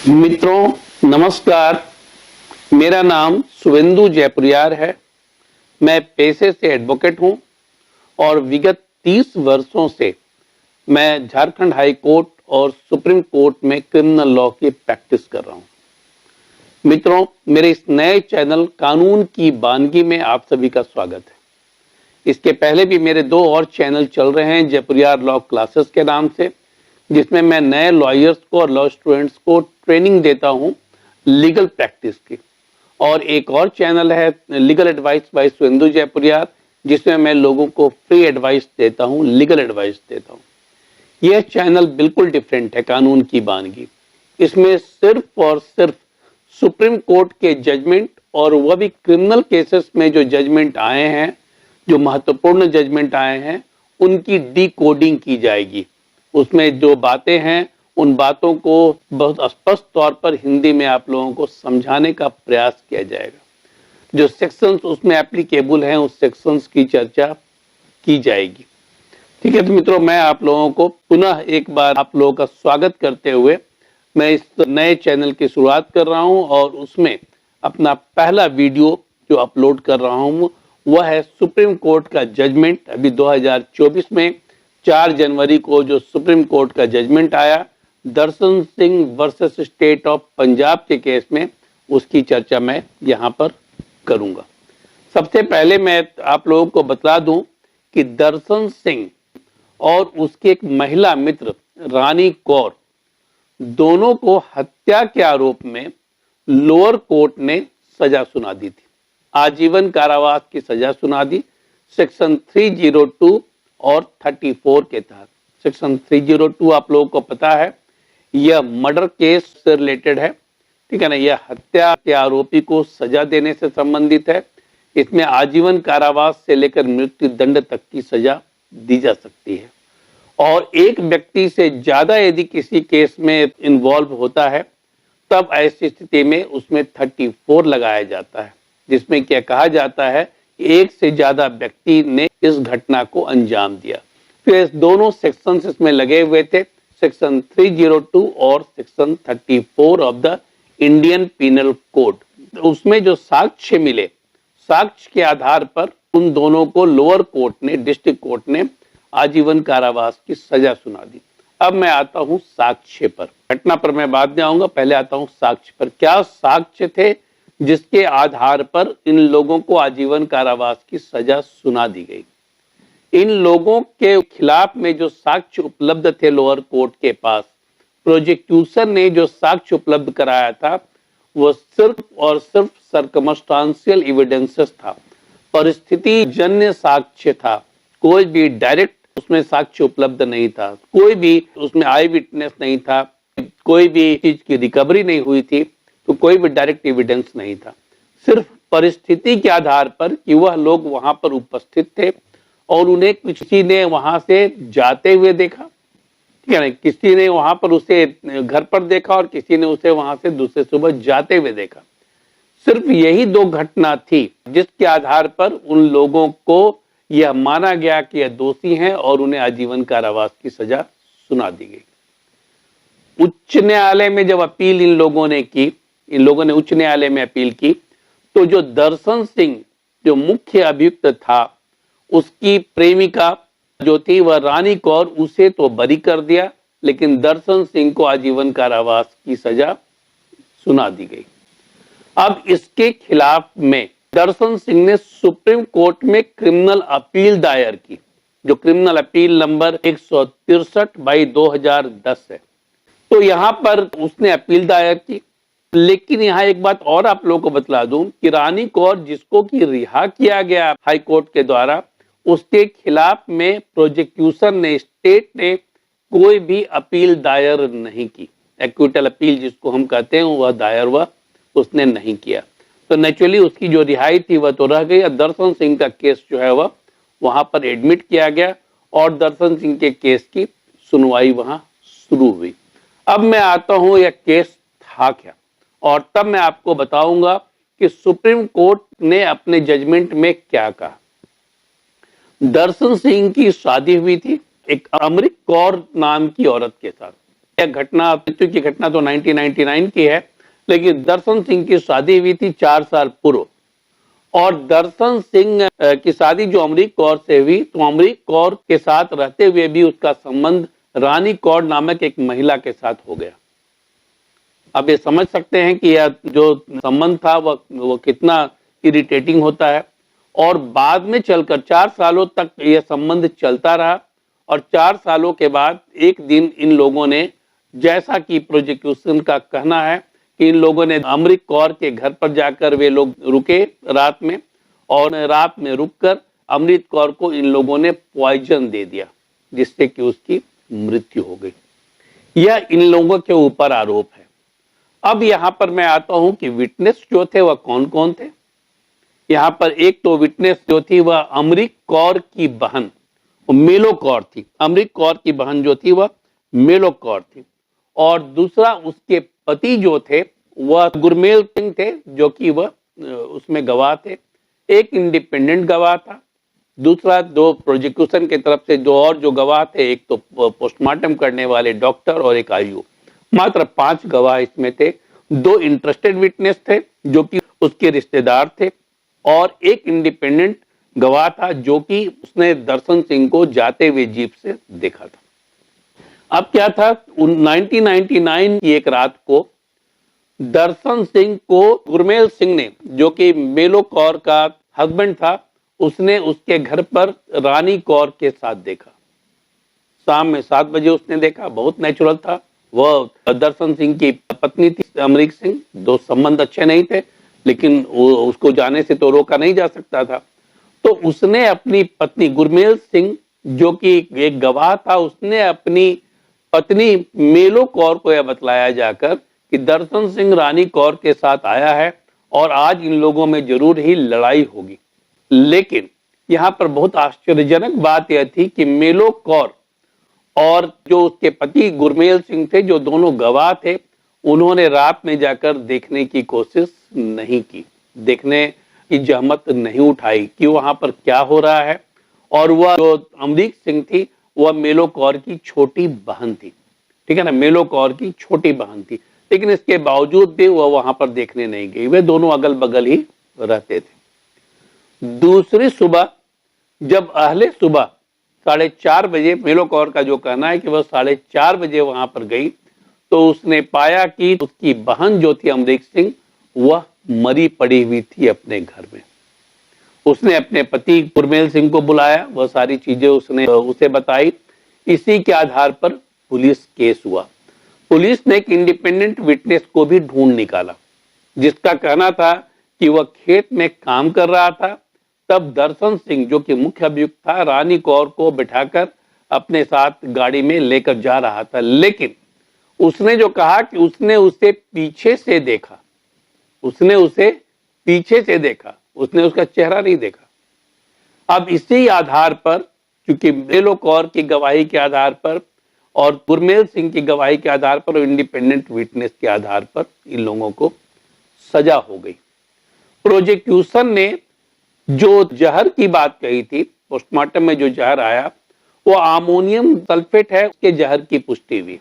मित्रों नमस्कार, मेरा नाम शुभेंदु जयपुरियार है। मैं पेशे से एडवोकेट हूं और विगत 30 वर्षों से मैं झारखंड हाई कोर्ट और सुप्रीम कोर्ट में क्रिमिनल लॉ की प्रैक्टिस कर रहा हूं। मित्रों, मेरे इस नए चैनल कानून की बानगी में आप सभी का स्वागत है। इसके पहले भी मेरे 2 और चैनल चल रहे हैं, जयपुरियार लॉ क्लासेस के नाम से, जिसमें मैं नए लॉयर्स को और लॉ स्टूडेंट्स को ट्रेनिंग देता हूं लीगल प्रैक्टिस की। और एक और चैनल है legal advice bye Suvendu Jaipuriyar, जिसमें मैं लोगों को फ्री एडवाइस देता हूं, लीगल एडवाइस देता हूं। यह चैनल बिल्कुल डिफरेंट है कानून की बानगी। इसमें सिर्फ और सिर्फ सुप्रीम कोर्ट के जजमेंट, और वह भी क्रिमिनल केसेस में जो जजमेंट आए हैं, जो महत्वपूर्ण जजमेंट आए हैं, उनकी डिकोडिंग की जाएगी। उसमें जो बातें हैं उन बातों को बहुत स्पष्ट तौर पर हिंदी में आप लोगों को समझाने का प्रयास किया जाएगा। जो सेक्शंस उसमें एप्लीकेबल हैं उस सेक्शंस की चर्चा की जाएगी। ठीक है, तो मित्रों, मैं आप लोगों को पुनः एक बार आप लोगों का स्वागत करते हुए मैं इस नए चैनल की शुरुआत कर रहा हूं और उसमें अपना पहला वीडियो जो अपलोड कर रहा हूं वह है सुप्रीम कोर्ट का जजमेंट। अभी 2024 में 4 जनवरी को जो सुप्रीम कोर्ट का जजमेंट आया Darshan Singh versus state of Punjab के केस में, उसकी चर्चा मैं यहां पर करूंगा। सबसे पहले मैं आप लोगों को बता दूं कि दर्शन सिंह और उसके एक महिला मित्र रानी कौर दोनों को हत्या के आरोप में लोअर कोर्ट ने सजा सुना दी थी। आजीवन कारावास की सजा सुना दी सेक्शन 302 और 34 के तहत। सेक्शन 302 आप लोगों को पता है, यह मर्डर केस से रिलेटेड है। ठीक है ना, यह हत्या के आरोपी को सजा देने से संबंधित है। इसमें आजीवन कारावास से लेकर मृत्यु दंड तक की सजा दी जा सकती है। और एक व्यक्ति से ज्यादा यदि किसी केस में इन्वॉल्व होता है तब ऐसी स्थिति में उसमें 34 लगाया जाता है, जिसमें क्या कहा जाता है, एक से ज्यादा व्यक्ति ने इस घटना को अंजाम दिया। फिर दोनों सेक्शंस इसमें लगे हुए थे, सेक्शन 302 और section 34 of the Indian penal code. उसमें जो साक्ष्य मिले, साक्ष्य के आधार पर उन दोनों को लोअर कोर्ट ने, डिस्ट्रिक्ट कोर्ट ने आजीवन कारावास की सजा सुना दी। अब मैं आता हूं साक्ष्य पर। घटना पर मैं बाद में आऊंगा, पहले आता हूं साक्ष्य पर। क्या साक्ष्य थे जिसके आधार पर इन लोगों को आजीवन कारावास की सजा सुना दी गई? इन लोगों के खिलाफ में जो साक्ष्य उपलब्ध थे लोअर कोर्ट के पास, प्रोसिक्यूशन ने जो साक्ष्य उपलब्ध कराया था वो सिर्फ और सिर्फ सर्कमस्टांशियल एविडेंसेस था, परिस्थिति जन्य साक्ष्य था। कोई भी डायरेक्ट उसमें साक्ष्य उपलब्ध नहीं था, कोई भी उसमें आई विटनेस नहीं था, कोई भी चीज की रिकवरी नहीं हुई थी, तो कोई भी डायरेक्ट एविडेंस नहीं था। सिर्फ परिस्थिति के आधार पर कि वह लोग वहां पर उपस्थित थे और उन्हें किसी ने वहां से जाते हुए देखा, ठीक है ना, किसी ने वहां पर उसे घर पर देखा और किसी ने उसे वहां से दूसरे सुबह जाते हुए देखा। सिर्फ यही 2 घटना थी जिसके आधार पर उन लोगों को यह माना गया कि यह दोषी हैं और उन्हें आजीवन कारावास की सजा सुना दी गई। उच्च न्यायालय में जब अपील इन लोगों ने उच्च न्यायालय में अपील की, तो जो दर्शन सिंह जो मुख्य अभियुक्त था, उसकी प्रेमिका जो थी वह रानी कौर, उसे तो बरी कर दिया, लेकिन दर्शन सिंह को आजीवन कारावास की सजा सुना दी गई। अब इसके खिलाफ में दर्शन सिंह ने सुप्रीम कोर्ट में क्रिमिनल अपील दायर की, जो क्रिमिनल अपील नंबर 163/2010 है। तो यहां पर उसने अपील दायर की। लेकिन यहां एक बात और आप लोगों को बतला दूं कि रानी कौर, जिसको कि रिहा किया गया हाई कोर्ट के द्वारा, उसके खिलाफ में प्रोसिक्यूशन ने, स्टेट ने कोई भी अपील दायर नहीं की। एक्विटल अपील जिसको हम कहते हैं वह दायर उसने नहीं किया। तो नेचुरली उसकी जो रिहाई थी वह तो रह गई। दर्शन सिंह का केस जो है वह वहां पर एडमिट किया गया और दर्शन सिंह के केस की सुनवाई वहां शुरू हुई। अब मैं आता हूं यह केस था क्या, और तब मैं आपको बताऊंगा कि सुप्रीम कोर्ट ने अपने जजमेंट में क्या कहा। दर्शन सिंह की शादी हुई थी एक अमृत कौर नाम की औरत के साथ। यह घटना, मृत्यु की घटना तो 1999 की है, लेकिन दर्शन सिंह की शादी हुई थी 4 साल पूर्व। और दर्शन सिंह की शादी जो अमरीक कौर से हुई, तो अमरीक कौर के साथ रहते हुए भी उसका संबंध रानी कौर नामक एक महिला के साथ हो गया। अब ये समझ सकते हैं कि यह जो संबंध था वो कितना इरिटेटिंग होता है। और बाद में चलकर 4 सालों तक यह संबंध चलता रहा, और 4 सालों के बाद एक दिन इन लोगों ने, जैसा कि प्रोसिक्यूशन का कहना है कि इन लोगों ने अमरीक कौर के घर पर जाकर वे लोग रुके रात में, और रात में रुककर अमरीक कौर को इन लोगों ने पॉइजन दे दिया, जिससे कि उसकी मृत्यु हो गई। यह इन लोगों के ऊपर आरोप है। अब यहां पर मैं आता हूं कि विटनेस जो थे वह कौन कौन थे। यहां पर एक तो विटनेस जो थी वह अमरीक कौर की बहन मेलो कौर थी। अमरीक कौर की बहन जो थी वह मेलो कौर थी। और दूसरा उसके पति जो थे वह गुरमेल सिंह थे, जो कि वह उसमें गवाह थे। एक इंडिपेंडेंट गवाह था, दूसरा दो प्रोसिक्यूशन की तरफ से दो और जो गवाह थे, एक तो पोस्टमार्टम करने वाले डॉक्टर और एक आईओ। मात्र 5 गवाह इसमें थे। 2 इंटरेस्टेड विटनेस थे जो कि उसके रिश्तेदार थे, और एक इंडिपेंडेंट गवाह था जो कि उसने दर्शन सिंह को जाते हुए जीप से देखा था। अब क्या था, 1999 की एक रात को दर्शन सिंह को गुरमेल सिंह ने, जो कि मेलो कौर का हस्बैंड था, उसने उसके घर पर रानी कौर के साथ देखा। शाम में 7 बजे उसने देखा। बहुत नेचुरल था। वह दर्शन सिंह की पत्नी थी अमरीक सिंह। दो संबंध अच्छे नहीं थे, लेकिन उसको जाने से तो रोका नहीं जा सकता था। तो उसने अपनी पत्नी गुरमेल सिंह, जो कि एक गवाह था, उसने अपनी पत्नी मेलो कौर को यह बतलाया जाकर कि दर्शन सिंह रानी कौर के साथ आया है और आज इन लोगों में जरूर ही लड़ाई होगी। लेकिन यहां पर बहुत आश्चर्यजनक बात यह थी कि मेलो कौर और जो उसके पति गुरमेल सिंह थे, जो दोनों गवाह थे, उन्होंने रात में जाकर देखने की कोशिश नहीं की, देखने की जहमत नहीं उठाई कि वहां पर क्या हो रहा है। और वह जो अमरीक सिंह थी वह मेलो कौर की छोटी बहन थी, ठीक है ना, मेलो कौर की छोटी बहन थी। लेकिन इसके बावजूद भी वह वहां पर देखने नहीं गई। वे दोनों अगल बगल ही रहते थे। दूसरी सुबह, जब अहले सुबह 4:30 बजे, मेलो कौर का जो कहना है कि वह 4:30 बजे वहां पर गई, तो उसने पाया कि उसकी बहन जो थी अमरीक सिंह, वह मरी पड़ी हुई थी अपने घर में। उसने अपने पति गुरमेल सिंह को बुलाया, वह सारी चीजें उसने उसे बताई। इसी के आधार पर पुलिस केस हुआ। पुलिस ने एक इंडिपेंडेंट विटनेस को भी ढूंढ निकाला, जिसका कहना था कि वह खेत में काम कर रहा था। तब दर्शन सिंह, जो कि मुख्य अभियुक्त था, रानी कौर को बिठाकर अपने साथ गाड़ी में लेकर जा रहा था। लेकिन उसने जो कहा कि उसने उसे पीछे से देखा, उसने उसे पीछे से देखा, उसने उसका चेहरा नहीं देखा। अब इसी आधार पर, क्योंकि मेलो कौर की गवाही के आधार पर और गुरमेल सिंह की गवाही के आधार पर और इंडिपेंडेंट विटनेस के आधार पर इन लोगों को सजा हो गई। प्रोसिक्यूशन ने जो जहर की बात कही थी, पोस्टमार्टम में जो जहर आया वो अमोनियम सल्फेट है, उसके जहर की पुष्टि हुई।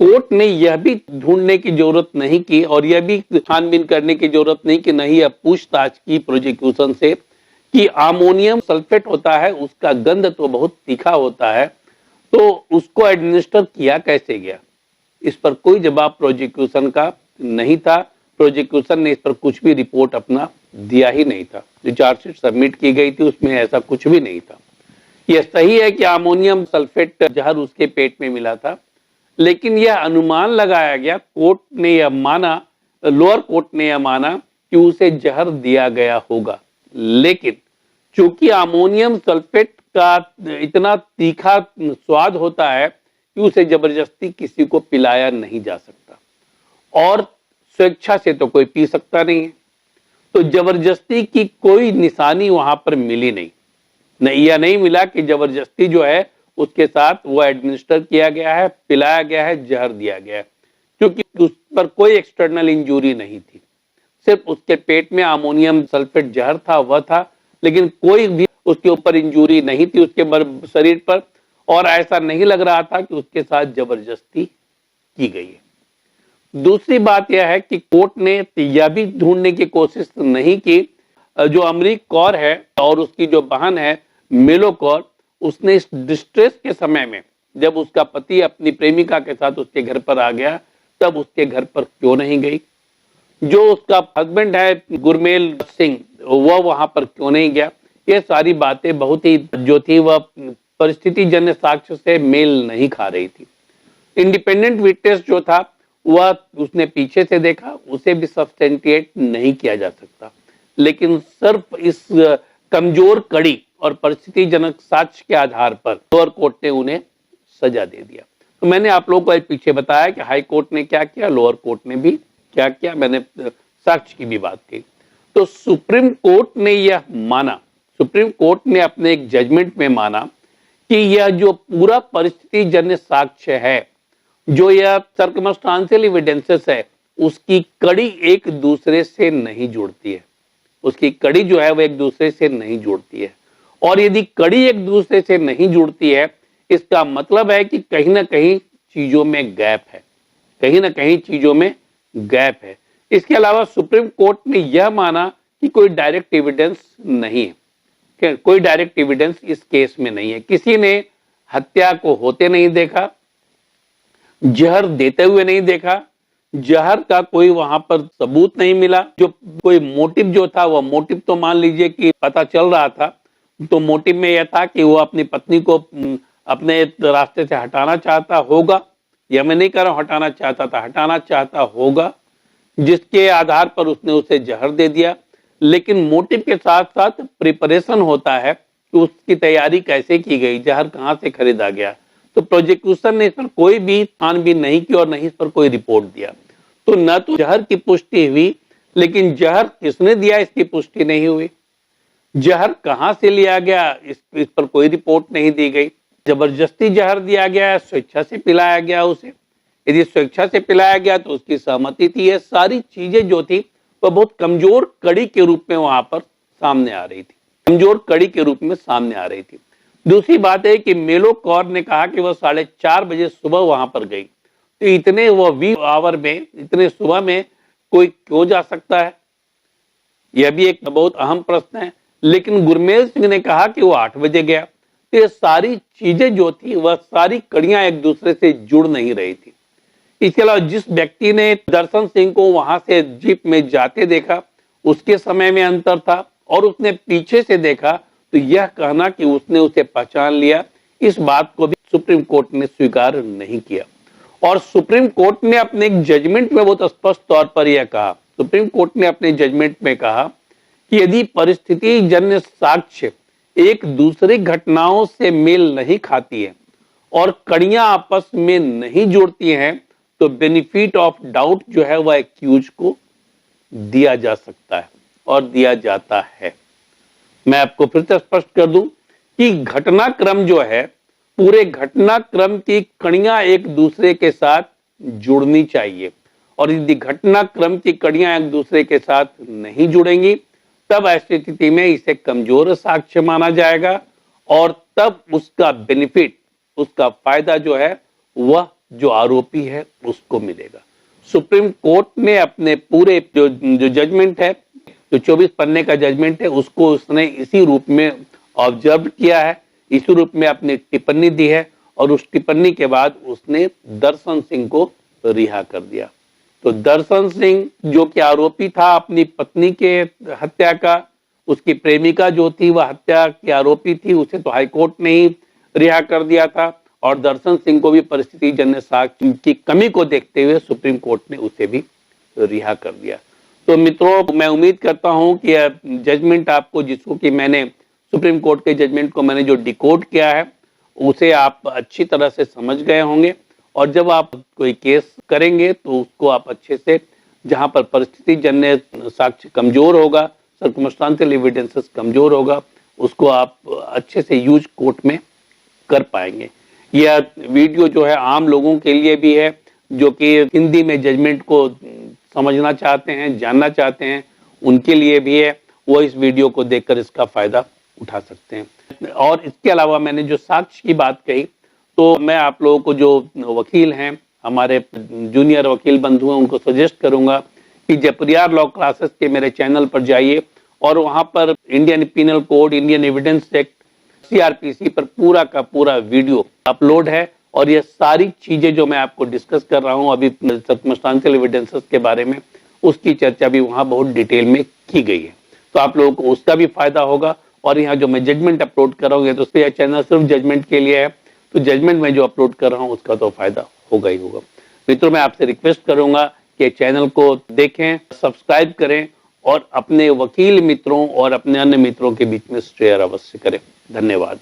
कोर्ट ने यह भी ढूंढने की जरूरत नहीं की और यह भी छानबीन करने की जरूरत नहीं कि नहीं, यह पूछताछ की प्रोसिक्यूशन से कि अमोनियम सल्फेट होता है, उसका गंध तो बहुत तीखा होता है, तो उसको एडमिनिस्टर किया कैसे गया। इस पर कोई जवाब प्रोसिक्यूशन का नहीं था। प्रोसिक्यूशन ने इस पर कुछ भी रिपोर्ट अपना दिया ही नहीं था। जो चार्जशीट सबमिट की गई थी उसमें ऐसा कुछ भी नहीं था। यह सही है कि अमोनियम सल्फेट जहर उसके पेट में मिला था, लेकिन यह अनुमान लगाया गया, कोर्ट ने यह माना, लोअर कोर्ट ने यह माना कि उसे जहर दिया गया होगा। लेकिन चूंकि अमोनियम सल्फेट का इतना तीखा स्वाद होता है कि उसे जबरदस्ती किसी को पिलाया नहीं जा सकता और स्वेच्छा से तो कोई पी सकता नहीं है। तो जबरदस्ती की कोई निशानी वहां पर मिली नहीं। यह नहीं मिला कि जबरदस्ती जो है उसके साथ वो एडमिनिस्टर किया गया है, पिलाया गया है, जहर दिया गया है, क्योंकि उस पर कोई एक्सटर्नल इंजरी नहीं थी। सिर्फ उसके पेट में अमोनियम सल्फेट जहर था, वह था, लेकिन कोई भी उसके ऊपर इंजरी नहीं थी उसके शरीर पर। और ऐसा नहीं लग रहा था कि उसके साथ जबरदस्ती की गई है। दूसरी बात यह है कि कोर्ट ने यह भी ढूंढने की कोशिश नहीं की जो अमरीक कौर है और उसकी जो बहन है मेलो कौर, उसने इस डिस्ट्रेस के समय में जब उसका पति अपनी प्रेमिका के साथ उसके घर पर आ गया तब उसके घर पर क्यों नहीं गई। जो उसका हस्बैंड है गुरमेल सिंह, वह वहां पर क्यों नहीं गया। ये सारी बातें बहुत ही जो थी वह परिस्थिति जन्य साक्ष्य से मेल नहीं खा रही थी। इंडिपेंडेंट विटनेस जो था वह उसने पीछे से देखा, उसे भी सब्सटेंटिएट नहीं किया जा सकता, लेकिन सिर्फ इस कमजोर कड़ी और परिस्थिति जनक साक्ष्य के आधार पर लोअर कोर्ट ने उन्हें सजा दे दिया। तो मैंने आप लोगों को पीछे बताया कि हाई कोर्ट ने क्या किया, लोअर कोर्ट ने भी क्या किया, मैंने साक्ष्य की भी बात की। तो सुप्रीम कोर्ट ने यह माना, सुप्रीम कोर्ट ने अपने एक जजमेंट में माना कि यह जो पूरा परिस्थिति जन्य साक्ष्य है, जो यह सर्कमस्टांशियल एविडेंसेस है, उसकी कड़ी एक दूसरे से नहीं जुड़ती है। उसकी कड़ी जो है वह एक दूसरे से नहीं जुड़ती है। और यदि कड़ी एक दूसरे से नहीं जुड़ती है, इसका मतलब है कि कहीं ना कहीं चीजों में गैप है, कहीं ना कहीं चीजों में गैप है। इसके अलावा सुप्रीम कोर्ट ने यह माना कि कोई डायरेक्ट एविडेंस नहीं है, कोई डायरेक्ट एविडेंस इस केस में नहीं है। किसी ने हत्या को होते नहीं देखा, जहर देते हुए नहीं देखा, जहर का कोई वहां पर सबूत नहीं मिला। जो कोई मोटिव जो था, वह मोटिव तो मान लीजिए कि पता चल रहा था, तो मोटिव में यह था कि वो अपनी पत्नी को अपने रास्ते से हटाना चाहता होगा, या मैं नहीं कह रहा हूं हटाना चाहता था, हटाना चाहता होगा, जिसके आधार पर उसने उसे जहर दे दिया। लेकिन मोटिव के साथ साथ प्रिपरेशन होता है कि उसकी तैयारी कैसे की गई, जहर कहां से खरीदा गया। तो प्रोसिक्यूशन ने इस पर कोई भी छानबीन नहीं की और नहीं इस पर कोई रिपोर्ट दिया। तो न तो जहर की पुष्टि हुई, लेकिन जहर किसने दिया इसकी पुष्टि नहीं हुई। जहर कहां से लिया गया इस पर कोई रिपोर्ट नहीं दी गई। जबरदस्ती जहर दिया गया, स्वेच्छा से पिलाया गया उसे। यदि स्वेच्छा से पिलाया गया तो उसकी सहमति थी। ये सारी चीजें जो थी वह बहुत कमजोर कड़ी के रूप में वहां पर सामने आ रही थी, कमजोर कड़ी के रूप में सामने आ रही थी। दूसरी बात है कि मेलो कौर ने कहा कि वह 4:30 बजे सुबह वहां पर गई। तो इतने वह वी आवर में, इतने सुबह में कोई क्यों जा सकता है, यह भी एक बहुत अहम प्रश्न है। लेकिन गुरमेल सिंह ने कहा कि वो 8 बजे गया। तो ये सारी चीजें जो थी वह सारी कड़ियां एक दूसरे से जुड़ नहीं रही थी। इसके अलावा जिस व्यक्ति ने दर्शन सिंह को वहां से जीप में जाते देखा, उसके समय में अंतर था, और उसने पीछे से देखा, तो यह कहना कि उसने उसे पहचान लिया, इस बात को भी सुप्रीम कोर्ट ने स्वीकार नहीं किया। और सुप्रीम कोर्ट ने अपने एक जजमेंट में बहुत स्पष्ट तौर पर यह कहा, सुप्रीम कोर्ट ने अपने जजमेंट में कहा कि यदि परिस्थिति जन्य साक्ष्य एक दूसरी घटनाओं से मेल नहीं खाती है और कड़ियां आपस में नहीं जुड़ती हैं, तो बेनिफिट ऑफ डाउट जो है वह एक्यूज को दिया जा सकता है और दिया जाता है। मैं आपको फिर से स्पष्ट कर दूं कि घटनाक्रम जो है, पूरे घटनाक्रम की कड़ियां एक दूसरे के साथ जुड़नी चाहिए, और यदि घटनाक्रम की कड़ियां एक दूसरे के साथ नहीं जुड़ेंगी, तब ऐसी स्थिति में इसे कमजोर साक्ष्य माना जाएगा, और तब उसका बेनिफिट, उसका फायदा जो है वह जो आरोपी है उसको मिलेगा। सुप्रीम कोर्ट ने अपने पूरे जो जजमेंट है, जो 24 पन्ने का जजमेंट है, उसको उसने इसी रूप में ऑब्जर्व किया है, इसी रूप में अपनी टिप्पणी दी है, और उस टिप्पणी के बाद उसने दर्शन सिंह को रिहा कर दिया। तो दर्शन सिंह जो कि आरोपी था अपनी पत्नी के हत्या का, उसकी प्रेमिका जो थी वह हत्या की आरोपी थी, उसे तो हाईकोर्ट ने ही रिहा कर दिया था, और दर्शन सिंह को भी परिस्थिति जन्य साक्ष्य की कमी को देखते हुए सुप्रीम कोर्ट ने उसे भी रिहा कर दिया। तो मित्रों, मैं उम्मीद करता हूं कि जजमेंट आपको, जिसको कि मैंने सुप्रीम कोर्ट के जजमेंट को मैंने जो डिकोड किया है, उसे आप अच्छी तरह से समझ गए होंगे, और जब आप कोई केस करेंगे तो उसको आप अच्छे से, जहां पर परिस्थिति जन्य साक्ष्य कमजोर होगा, सर्कमस्टांशियल एविडेंसेस कमजोर होगा, उसको आप अच्छे से यूज कोर्ट में कर पाएंगे। यह वीडियो जो है आम लोगों के लिए भी है, जो कि हिंदी में जजमेंट को समझना चाहते हैं, जानना चाहते हैं, उनके लिए भी है, वो इस वीडियो को देखकर इसका फायदा उठा सकते हैं। और इसके अलावा मैंने जो साक्ष्य की बात कही, तो मैं आप लोगों को जो वकील हैं, हमारे जूनियर वकील बंधु हैं, उनको सजेस्ट करूंगा कि जयपुरियार लॉ क्लासेस के मेरे चैनल पर जाइए और वहां पर Indian penal code, Indian evidence act, CrPC पर पूरा का पूरा वीडियो अपलोड है और ये सारी चीजें जो मैं आपको डिस्कस कर रहा हूं अभी सर्कमस्टेंशियल एविडेंसेस के बारे में, उसकी चर्चा भी वहां बहुत डिटेल में की गई है। तो आप लोगों को उसका भी फायदा होगा। और यहाँ जो मैं जजमेंट अपलोड कर रहा हूँ, तो यह चैनल सिर्फ जजमेंट के लिए है, तो जजमेंट में जो अपलोड कर रहा हूँ उसका तो फायदा होगा ही होगा। मित्रों, मैं आपसे रिक्वेस्ट करूंगा कि चैनल को देखें, सब्सक्राइब करें और अपने वकील मित्रों और अपने अन्य मित्रों के बीच में शेयर अवश्य करें। धन्यवाद।